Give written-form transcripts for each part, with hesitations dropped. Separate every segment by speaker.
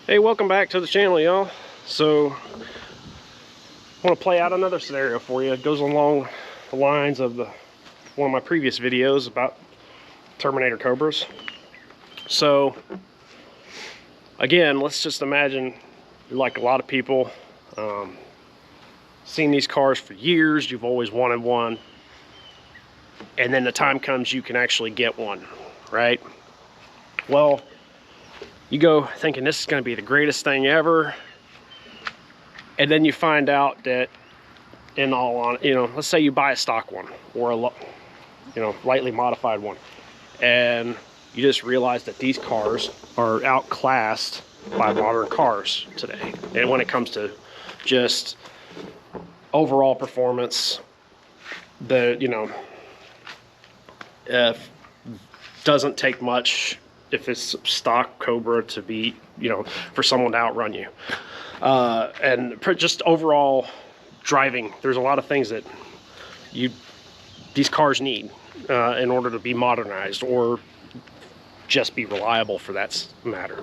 Speaker 1: Hey, welcome back to the channel, y'all. So I want to play out another scenario for you. It goes along the lines of one of my previous videos about Terminator Cobras. So again, let's just imagine you're like a lot of people, seen these cars for years, you've always wanted one, and then the time comes you can actually get one, right? Well, you go thinking this is going to be the greatest thing ever, and then you find out that, let's say you buy a stock one or a lightly modified one, and you just realize that these cars are outclassed by modern cars today. And when it comes to just overall performance, doesn't take much if it's stock Cobra to be, for someone to outrun you. And just overall driving, there's a lot of things that these cars need in order to be modernized or just be reliable for that matter.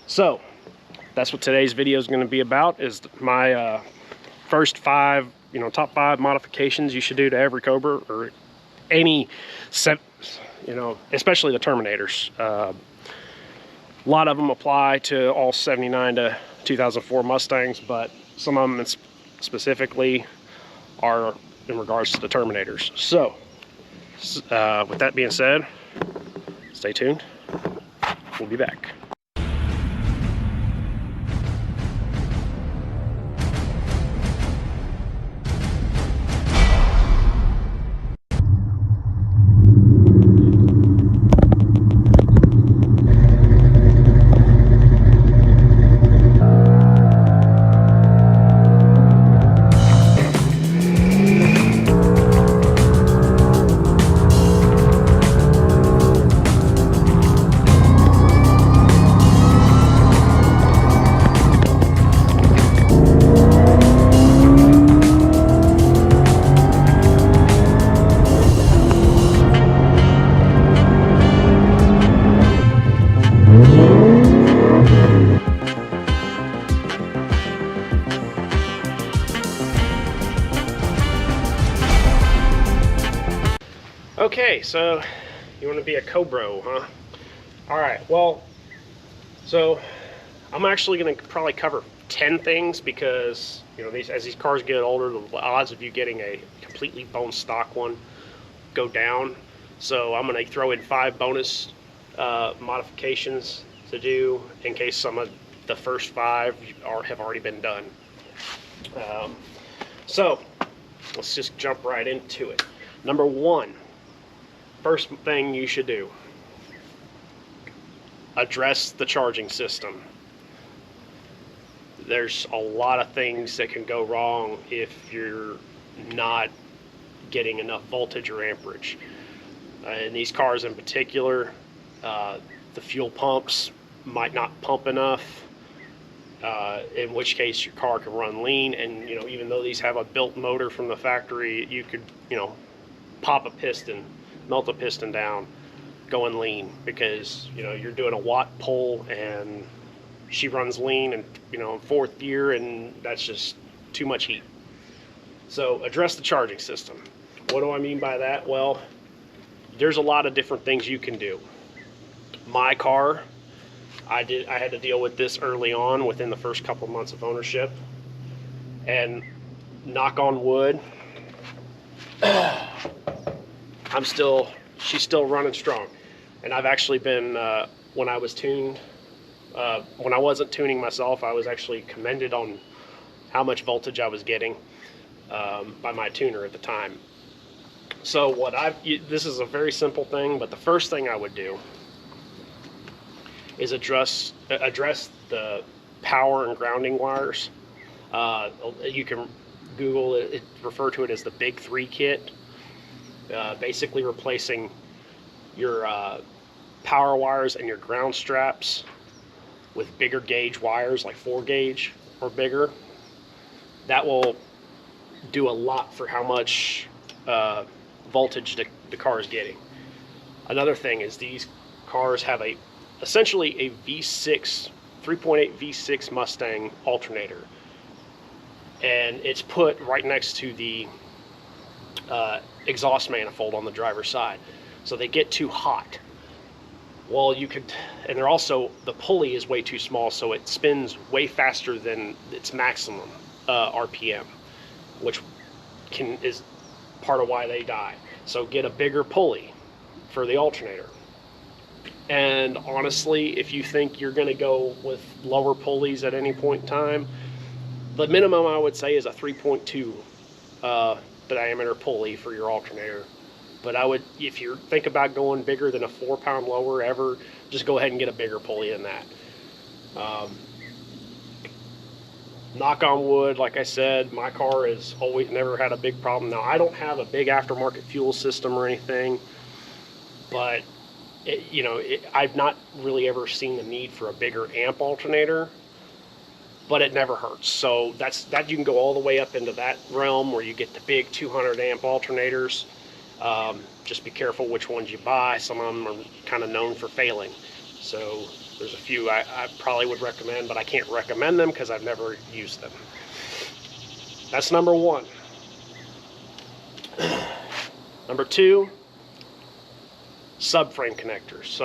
Speaker 1: So that's what today's video is going to be about, is my first top 5 modifications you should do to every Cobra, or any set, especially the Terminators. A lot of them apply to all 79 to 2004 Mustangs, but some of them specifically are in regards to the Terminators. So with that being said, stay tuned. We'll be back. Okay, so you want to be a Cobra, huh? All right, well, so I'm actually going to probably cover 10 things, because as these cars get older, the odds of you getting a completely bone stock one go down. So I'm going to throw in 5 bonus modifications to do in case some of the first 5 have already been done. So let's just jump right into it. Number 1. First thing you should do, address the charging system. There's a lot of things that can go wrong if you're not getting enough voltage or amperage. In these cars in particular, the fuel pumps might not pump enough, in which case your car can run lean. And even though these have a built motor from the factory, you could pop a piston, melt a piston down going lean, because you're doing a watt pull and she runs lean and in 4th gear, and that's just too much heat. So address the charging system. What do I mean by that? Well, there's a lot of different things you can do. My car, I had to deal with this early on within the first couple of months of ownership, and knock on wood, she's still running strong. And I've actually been, when I wasn't tuning myself, I was actually commended on how much voltage I was getting by my tuner at the time. So this is a very simple thing, but the first thing I would do is address the power and grounding wires. You can Google it, refer to it as the Big 3 kit. Basically replacing your power wires and your ground straps with bigger gauge wires, like 4 gauge or bigger. That will do a lot for how much voltage the car is getting. Another thing is these cars have essentially a V6 3.8 V6 Mustang alternator, and it's put right next to the exhaust manifold on the driver's side, so they get too hot. Well, you could, and they're also, the pulley is way too small, so it spins way faster than its maximum RPM, which is part of why they die. So get a bigger pulley for the alternator. And honestly, if you think you're going to go with lower pulleys at any point in time, the minimum I would say is a 3.2 diameter pulley for your alternator. But I would, if you think about going bigger than a 4-pound lower ever, just go ahead and get a bigger pulley than that. Knock on wood, like I said, my car has always never had a big problem. Now, I don't have a big aftermarket fuel system or anything, but I've not really ever seen the need for a bigger amp alternator, but it never hurts. So that you can go all the way up into that realm where you get the big 200 amp alternators. Just be careful which ones you buy. Some of them are kind of known for failing. So there's a few I probably would recommend, but I can't recommend them because I've never used them. That's number one. Number two, subframe connectors.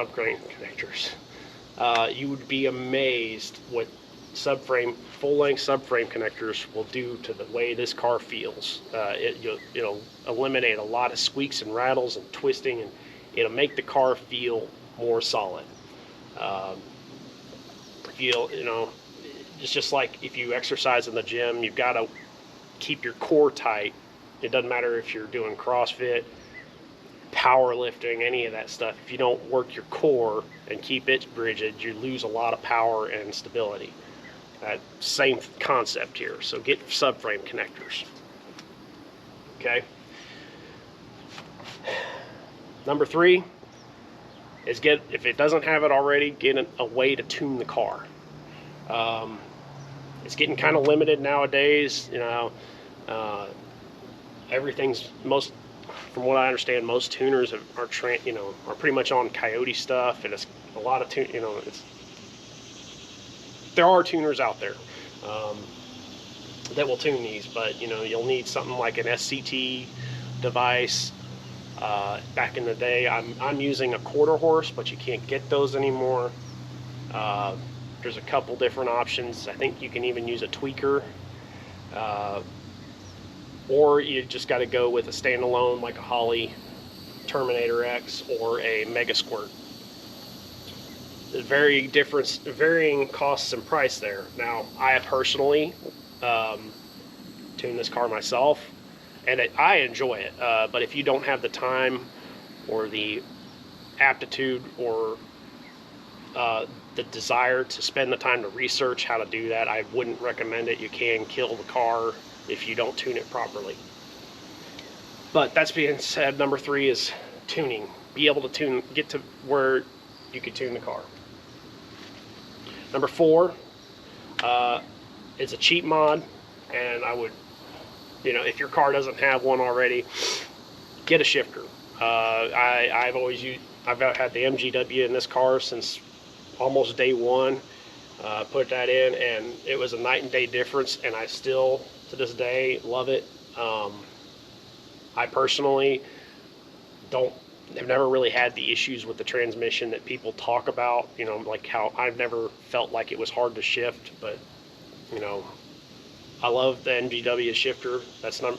Speaker 1: You would be amazed what full-length subframe connectors will do to the way this car feels. It'll eliminate a lot of squeaks and rattles and twisting, and it'll make the car feel more solid. It's just like if you exercise in the gym, you've got to keep your core tight. It doesn't matter if you're doing CrossFit, powerlifting, any of that stuff. If you don't work your core and keep it rigid, you lose a lot of power and stability. Same concept here. So get subframe connectors. Okay. Number three is if it doesn't have it already, get a way to tune the car. It's getting kind of limited nowadays. Everything's from what I understand, most tuners are pretty much on Coyote stuff, and it's a lot of there are tuners out there that will tune these, but you'll need something like an SCT device. Back in the day, I'm using a quarter horse, but you can't get those anymore. There's a couple different options. I think you can even use a tweaker, or you just got to go with a standalone like a Holley Terminator X or a Mega Squirt. Varying costs and price there. Now, I have personally tuned this car myself, and I enjoy it. But if you don't have the time or the aptitude or the desire to spend the time to research how to do that, I wouldn't recommend it. You can kill the car if you don't tune it properly. But that's being said, number three is tuning. Be able to get to where you can tune the car. Number four is a cheap mod, and I would, if your car doesn't have one already, get a shifter. I've had the MGW in this car since almost day one. Put that in, and it was a night and day difference, and I still, to this day, love it. I personally have never really had the issues with the transmission that people talk about, like how I've never felt like it was hard to shift, but, I love the MGW shifter. That's not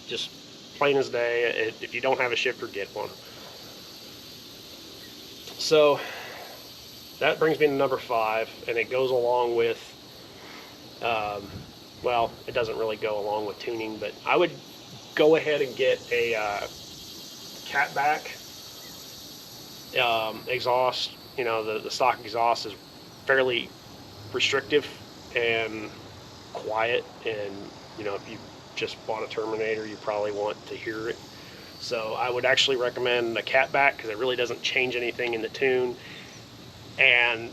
Speaker 1: just plain as day. If you don't have a shifter, get one. So that brings me to number five, and it goes along with, well, it doesn't really go along with tuning, but I would go ahead and get a catback exhaust. The stock exhaust is fairly restrictive and quiet, and if you just bought a Terminator, you probably want to hear it. So I would actually recommend a catback because it really doesn't change anything in the tune, and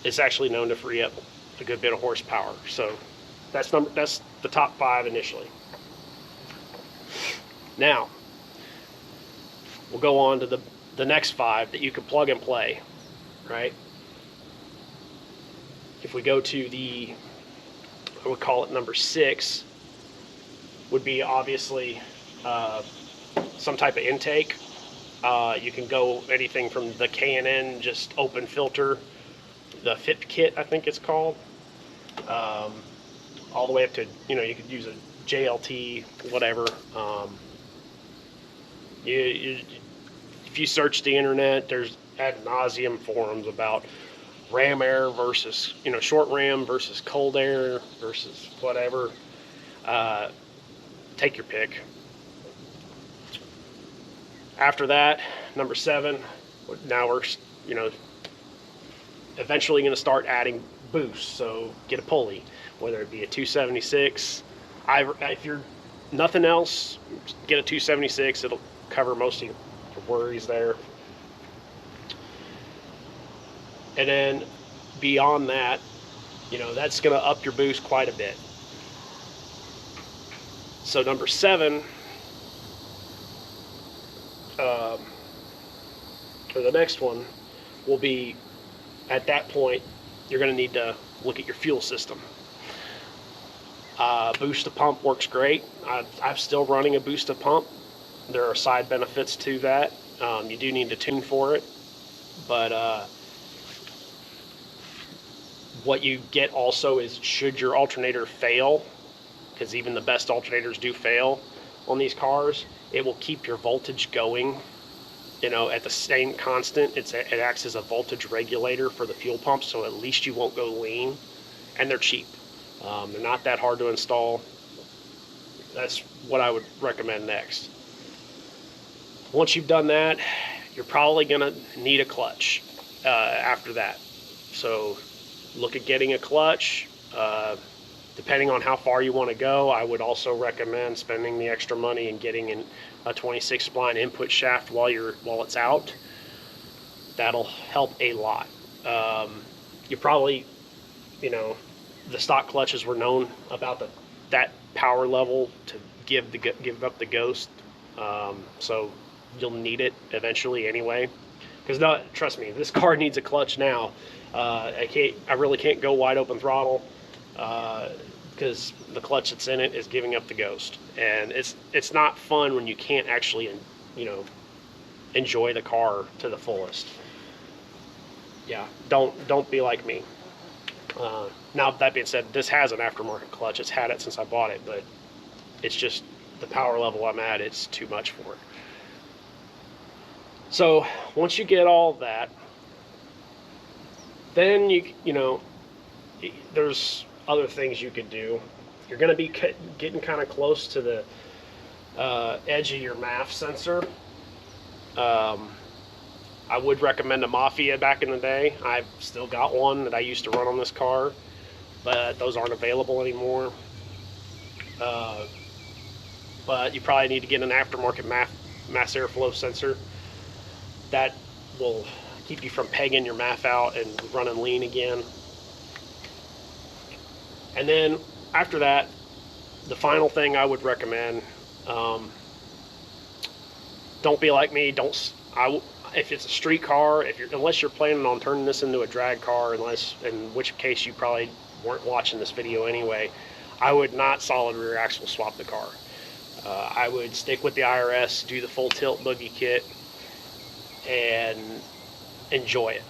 Speaker 1: it's actually known to free up a good bit of horsepower. So that's the top five initially. Now we'll go on to the next 5 that you can plug and play, right? If we go to the, I would call it number 6, would be obviously some type of intake. You can go anything from the K&N, just open filter, the FIP kit, I think it's called, all the way up to, you could use a JLT, whatever. If you search the internet, there's ad nauseum forums about ram air versus, short ram versus cold air versus whatever. Take your pick. After that, number 7, now we're, eventually going to start adding boosts. So get a pulley, whether it be a 276. If you're nothing else, get a 276. It'll cover most of your worries there. And then beyond that, that's going to up your boost quite a bit. So number 7, or the next one, will be, at that point, you're going to need to look at your fuel system. Boost to pump works great. I'm still running a boost to pump. There are side benefits to that. You do need to tune for it, but what you get also is, should your alternator fail, because even the best alternators do fail on these cars, it will keep your voltage going, at the same constant. It acts as a voltage regulator for the fuel pump, so at least you won't go lean, and they're cheap. They're not that hard to install. That's what I would recommend next. Once you've done that, you're probably going to need a clutch after that. So look at getting a clutch. Depending on how far you want to go, I would also recommend spending the extra money and getting a 26 spline input shaft while it's out. That'll help a lot. You probably, the stock clutches were known about that power level to give up the ghost. So you'll need it eventually anyway. Because trust me, this car needs a clutch now. I really can't go wide open throttle because the clutch that's in it is giving up the ghost, and it's not fun when you can't actually enjoy the car to the fullest. Yeah, don't be like me. Now that being said, this has an aftermarket clutch. It's had it since I bought it, but it's just the power level I'm at, it's too much for it. So once you get all that, then there's other things you could do. You're going to be getting kind of close to the edge of your MAF sensor. I would recommend a Mafia back in the day. I've still got one that I used to run on this car, but those aren't available anymore. But you probably need to get an aftermarket mass airflow sensor. That will keep you from pegging your MAF out and running lean again. And then after that, the final thing I would recommend, don't be like me. If it's a street car, unless you're planning on turning this into a drag car, in which case you probably weren't watching this video anyway, I would not solid rear axle swap the car. I would stick with the IRS, do the full tilt boogie kit, and enjoy it.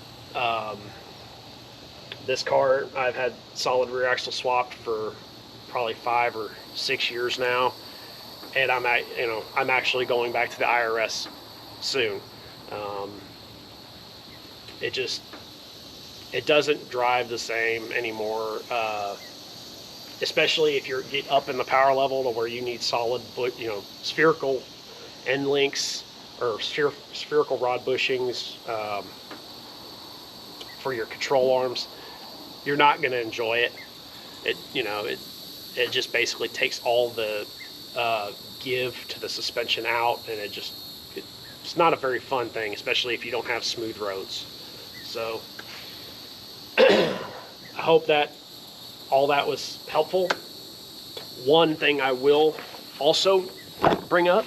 Speaker 1: This car, I've had solid rear axle swapped for probably 5 or 6 years now, and I'm actually going back to the IRS soon. It doesn't drive the same anymore, especially if you're get up in the power level to where you need solid, spherical end links or spherical rod bushings for your control arms. You're not going to enjoy it. It just basically takes all the give to the suspension out, and it's not a very fun thing, especially if you don't have smooth roads. So I hope that all that was helpful. One thing I will also bring up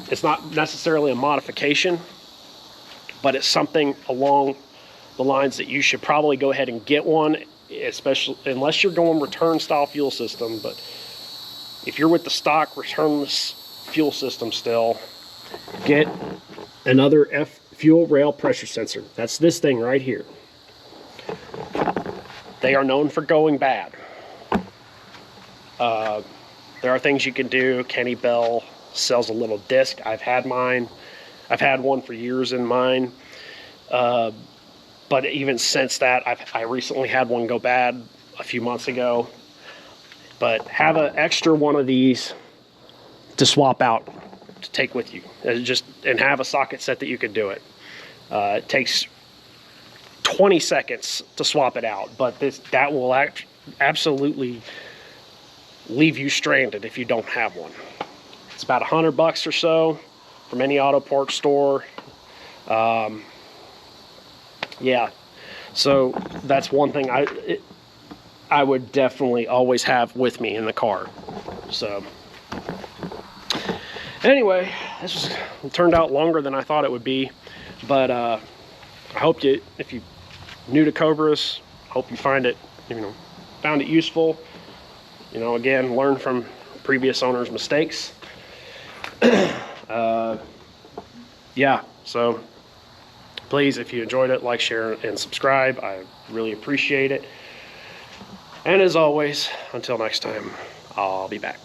Speaker 1: It's not necessarily a modification, but it's something along the lines that you should probably go ahead and get one, especially unless you're going return style fuel system. But if you're with the stock returnless fuel system still, get another fuel rail pressure sensor. That's this thing right here. They are known for going bad. There are things you can do. Kenny Bell sells a little disc. I've had mine. I've had one for years in mine. But even since that, I recently had one go bad a few months ago. But have an extra one of these to swap out, to take with you. And have a socket set that you can do it. It takes 20 seconds to swap it out, but that will absolutely leave you stranded if you don't have one. It's about $100 or so from any auto parts store. Yeah, so that's one thing I would definitely always have with me in the car. So anyway, this turned out longer than I thought it would be, but I hope if you're new to Cobras, I hope you found it useful. Again, learn from previous owners' mistakes. Yeah, so please, if you enjoyed it, like, share, and subscribe. I really appreciate it. And as always, until next time, I'll be back.